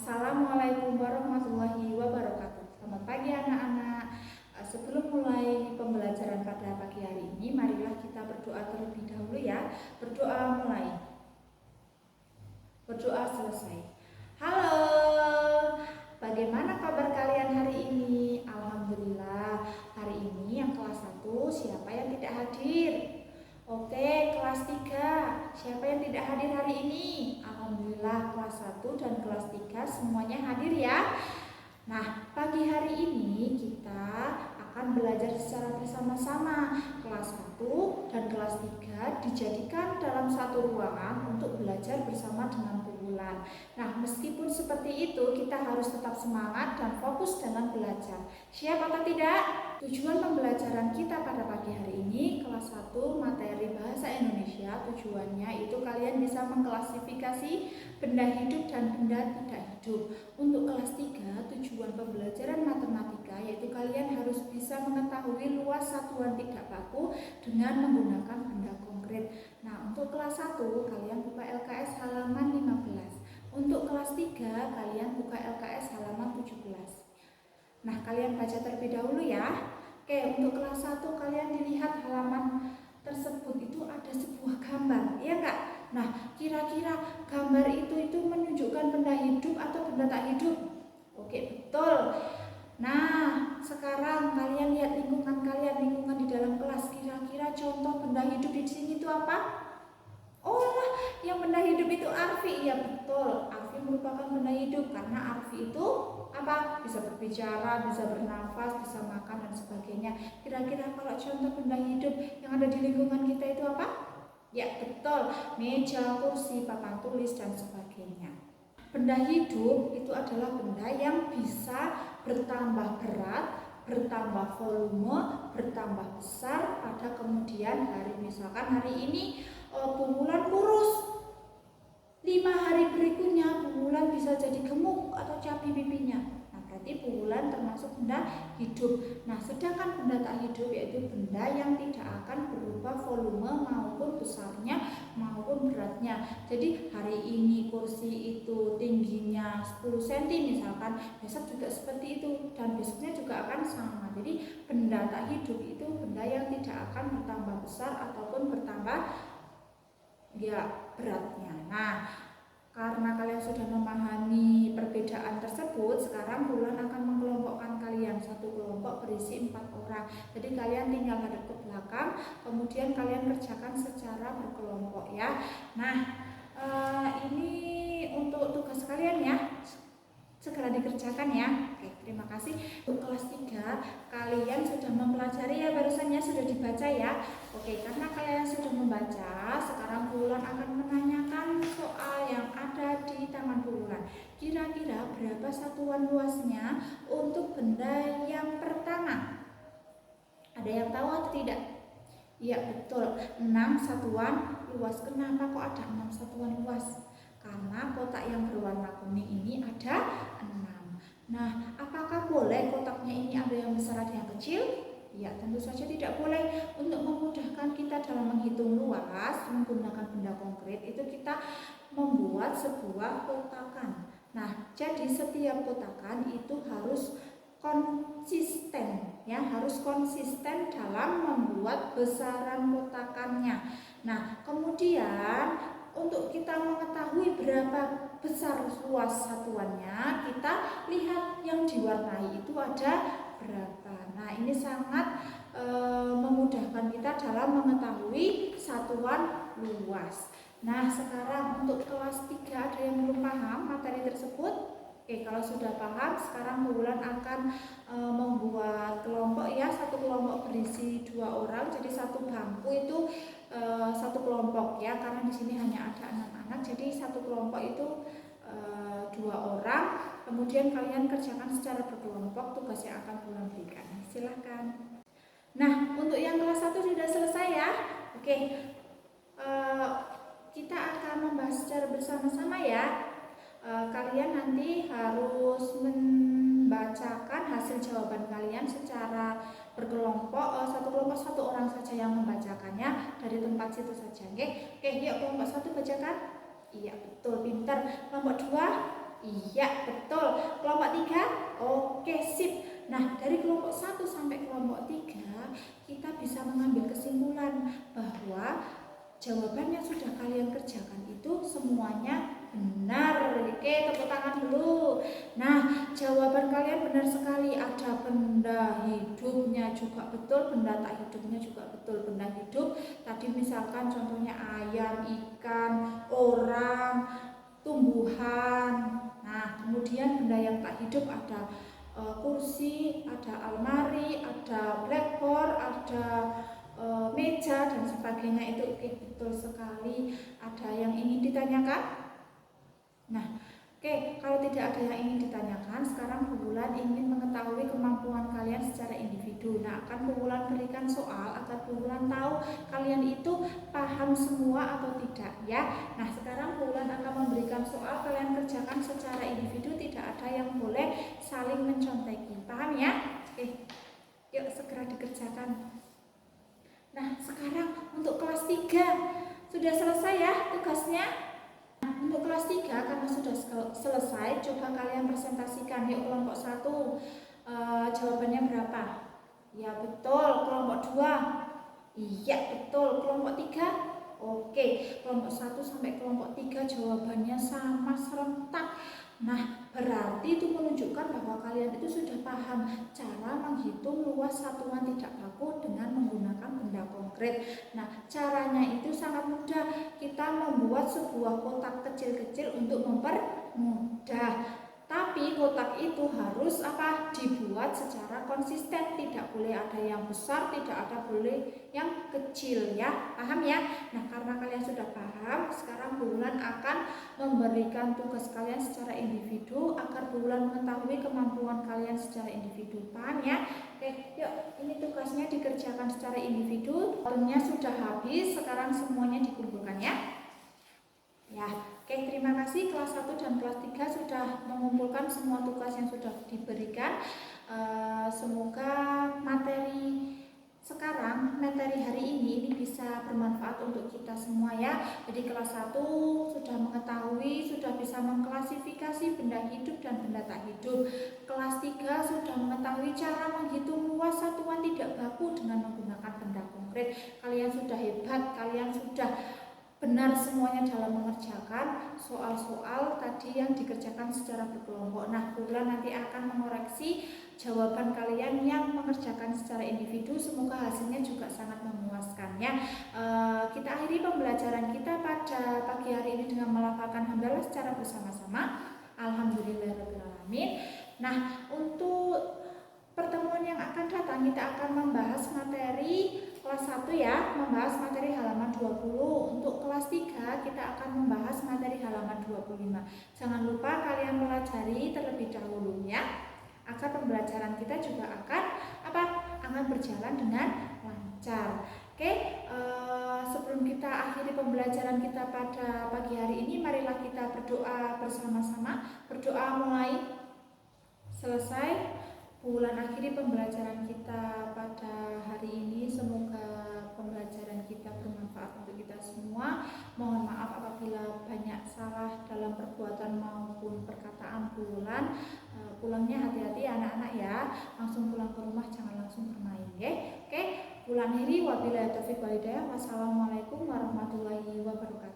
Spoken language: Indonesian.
Assalamualaikum warahmatullahi wabarakatuh. Selamat pagi anak-anak. Sebelum mulai pembelajaran pada pagi hari ini, marilah kita berdoa terlebih dahulu ya. Berdoa mulai. Berdoa selesai. Halo, bagaimana kabar kalian hari ini? Alhamdulillah. Hari ini yang kelas 1, siapa yang tidak hadir? Oke, kelas 3. Siapa yang tidak hadir hari ini? Alhamdulillah, kelas 1 dan kelas 3 semuanya hadir ya. Nah, pagi hari ini kita akan belajar secara bersama-sama. Kelas 1 dan kelas 3 dijadikan dalam satu ruangan untuk belajar bersama dengan bulan. Nah, meskipun seperti itu, kita harus tetap semangat dan fokus dalam belajar. Siap atau tidak? Tujuan pembelajaran kita pada pagi hari ini, kelas 1 materi bahasa Indonesia, tujuannya itu kalian bisa mengklasifikasi benda hidup dan benda tidak hidup. Untuk kelas 3, tujuan pembelajaran matematika yaitu kalian harus bisa mengetahui luas satuan tidak baku dengan menggunakan benda konkret. Nah, untuk kelas 1 kalian buka LKS halaman 15. Untuk kelas 3 kalian buka LKS halaman 17. Nah, kalian baca terlebih dahulu ya. Oke, untuk kelas 1 kalian dilihat halaman tersebut itu ada sebuah gambar, iya enggak? Nah, kira-kira gambar itu menunjukkan benda hidup atau benda tak hidup? Oke, betul. Nah, sekarang kalian lihat lingkungan kalian, lingkungan di dalam kelas. Kira-kira contoh benda hidup di sini itu apa? Oh, yang benda hidup itu arfi. Ya, betul. Arfi merupakan benda hidup karena arfi itu apa? Bisa berbicara, bisa bernafas, bisa makan dan sebagainya. Kira-kira kalau contoh benda hidup yang ada di lingkungan kita itu apa? Ya, betul. Meja, kursi, papan tulis dan sebagainya. Benda hidup itu adalah benda yang bisa bertambah berat, bertambah volume, bertambah besar pada kemudian hari. Misalkan hari ini bungulan kurus, 5 hari berikutnya bungulan bisa jadi gemuk atau cabi pipinya. Nah, berarti bungulan termasuk benda hidup. Nah, sedangkan benda tak hidup yaitu benda yang tidak akan berubah volume maupun besarnya maupun beratnya. Jadi hari ini kursi itu tingginya 10 cm misalkan, besok juga seperti itu dan besoknya juga akan sama. Jadi benda tak hidup itu benda yang tidak akan bertambah besar ataupun bertambah beratnya. Nah, karena kalian sudah memahami perbedaan tersebut, sekarang bulan akan mengelompokkan kalian. Satu kelompok berisi 4 orang. Jadi kalian tinggal hadap ke belakang, kemudian kalian kerjakan secara berkelompok ya. Nah, ini untuk tugas kalian ya. Segera dikerjakan ya. Oke, terima kasih. Untuk kelas 3 kalian sudah mempelajari ya, barusannya sudah dibaca ya. Oke, karena kalian sudah membaca, sekarang bulan akan menanyakan soal yang ada di tangan bulan. Kira-kira berapa satuan luasnya untuk benda yang pertama? Ada yang tahu atau tidak? Iya, betul. 6 satuan luas. Kenapa kok ada 6 satuan luas? Karena kotak yang berwarna kuning ini ada 6. Nah, apakah boleh kotaknya ini ada yang besar ada yang kecil? Ya, tentu saja tidak boleh. Untuk memudahkan kita dalam menghitung luas menggunakan benda konkret, itu kita membuat sebuah kotakan. Nah, jadi setiap kotakan itu harus konsisten ya, harus konsisten dalam membuat besaran kotakannya. Nah, kemudian untuk kita mengetahui berapa besar luas satuannya, kita lihat yang diwarnai itu ada berapa. Nah, ini sangat memudahkan kita dalam mengetahui satuan luas. Nah, sekarang untuk kelas 3 ada yang belum paham materi tersebut? Oke, kalau sudah paham, sekarang bulan akan membuat kelompok ya. Satu kelompok berisi 2 orang, jadi satu bangku itu satu kelompok ya, karena di sini hanya ada 6 anak, jadi satu kelompok itu 2 orang. Kemudian kalian kerjakan secara berkelompok tugas yang akan bulan berikan. Silahkan. Nah, untuk yang kelas 1 sudah selesai ya. Oke, kita akan membahas secara bersama-sama ya. Kalian nanti harus membacakan hasil jawaban kalian secara berkelompok. Satu kelompok 1 orang saja yang membacakannya dari tempat situ saja. Oke, yuk kelompok 1 bacakan. Iya, betul, pintar. Kelompok 2 Iya, betul. Kelompok 3? Oke, sip. Nah, dari kelompok 1 sampai kelompok 3, kita bisa mengambil kesimpulan bahwa jawaban yang sudah kalian kerjakan itu semuanya benar. Oke, tepuk tangan dulu. Nah, jawaban kalian benar sekali. Ada benda hidupnya juga betul, benda tak hidupnya juga betul. Benda hidup tadi misalkan contohnya ayam, ikan, orang, tumbuhan. Nah, kemudian benda yang tak hidup ada kursi, ada almari, ada blackboard, ada meja dan sebagainya. Itu oke, betul sekali. Ada yang ingin ditanyakan? Nah, oke, kalau tidak ada yang ingin ditanyakan, sekarang Bu Wulan ingin mengetahui kemampuan kalian secara individu. Nah, akan Bu Wulan berikan soal agar Bu Wulan tahu kalian itu paham semua atau tidak ya. Nah, sekarang Bu Wulan akan memberikan soal, kalian kerjakan secara individu, tidak ada yang boleh saling menconteki. Paham ya? Oke, yuk segera dikerjakan. Nah, sekarang untuk kelas 3 sudah selesai ya tugasnya? Untuk kelas 3 karena sudah selesai, coba kalian presentasikan. Yuk kelompok 1 jawabannya berapa? Ya betul. Kelompok 2? Iya betul. Kelompok 3? Oke, kelompok 1 sampai kelompok 3 jawabannya sama serentak. Nah, berarti itu menunjukkan bahwa kalian itu sudah paham cara menghitung luas satuan tidak baku dengan menggunakan benda konkret. Nah, caranya itu sangat mudah. Kita membuat sebuah kotak kecil-kecil untuk mempermudah. Tapi kotak itu harus dibuat secara konsisten, tidak boleh ada yang besar, tidak ada boleh yang kecil ya. Paham ya? Nah, karena kalian sudah paham, sekarang Bu Wulan akan memberikan tugas kalian secara individu agar Bu Wulan mengetahui kemampuan kalian secara individu. Paham ya? Oke, yuk ini tugasnya dikerjakan secara individu. Waktunya sudah habis, sekarang semuanya dikumpulkan ya. Ya, oke, terima kasih kelas 1 dan kelas 3 sudah mengumpulkan semua tugas yang sudah diberikan. Semoga materi hari ini bisa bermanfaat untuk kita semua ya. Jadi kelas 1 sudah mengetahui, sudah bisa mengklasifikasi benda hidup dan benda tak hidup. Kelas 3 sudah mengetahui cara menghitung luas satuan tidak baku dengan menggunakan benda konkret. Kalian sudah hebat, kalian sudah benar semuanya dalam mengerjakan soal-soal tadi yang dikerjakan secara berkelompok. Nah, Bu Wulan nanti akan mengoreksi jawaban kalian yang mengerjakan secara individu. Semoga hasilnya juga sangat memuaskan ya. Kita akhiri pembelajaran kita pada pagi hari ini dengan melafalkan hamdalah secara bersama-sama. Alhamdulillahirrahmanirrahim. Nah, untuk pertemuan yang akan datang kita akan membahas materi kelas 1 ya, membahas materi halaman 20. Untuk kelas 3 kita akan membahas materi halaman 25. Jangan lupa kalian pelajari terlebih dahulu ya, agar pembelajaran kita juga akan berjalan dengan lancar. Oke, sebelum kita akhiri pembelajaran kita pada pagi hari ini, marilah kita berdoa bersama-sama. Berdoa mulai selesai. Bu Wulan akhiri pembelajaran kita pada hari ini. Semoga pembelajaran kita bermanfaat untuk kita semua. Mohon maaf apabila banyak salah dalam perbuatan maupun perkataan Bu Wulan. Pulangnya hati-hati anak-anak ya. Langsung pulang ke rumah, jangan langsung bermain ya. Oke, Bu Wulan akhiri. Wabillahi taufiq wal hidayah. Wassalamualaikum warahmatullahi wabarakatuh.